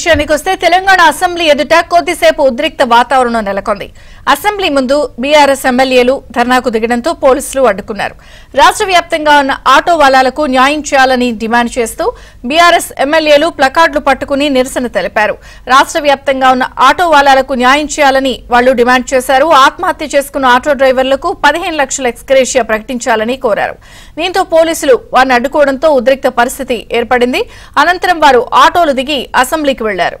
విషయానికొస్తే తెలంగాణ అసెంబ్లీ ఎదుట కొద్దిసేపు ఉద్రిక్త వాతావరణం నెలకొంది. అసెంబ్లీ ముందు బీఆర్ఎస్ ఎమ్మెల్యేలు ధర్నాకు దిగడంతో పోలీసులు అడ్డుకున్నారు. రాష్ట్ర వ్యాప్తంగా ఉన్న ఆటో వాలాలకు న్యాయం చేయాలని డిమాండ్ చేస్తూ బీఆర్ఎస్ ఎమ్మెల్యేలు ప్లకార్డులు పట్టుకుని నిరసన తెలిపారు. రాష్ట్ర వ్యాప్తంగా ఉన్న ఆటో వాలాలకు న్యాయం చేయాలని వాళ్లు డిమాండ్ చేశారు. ఆత్మహత్య చేసుకున్న ఆటో డ్రైవర్లకు 15 లక్షల ఎక్స్గ్రేషియా ప్రకటించాలని కోరారు. దీంతో పోలీసులు వారిని అడ్డుకోవడంతో ఉద్రిక్త పరిస్థితి ఏర్పడింది. అనంతరం వారు ఆటోలు దిగి అసెంబ్లీకి వెళ్లారు.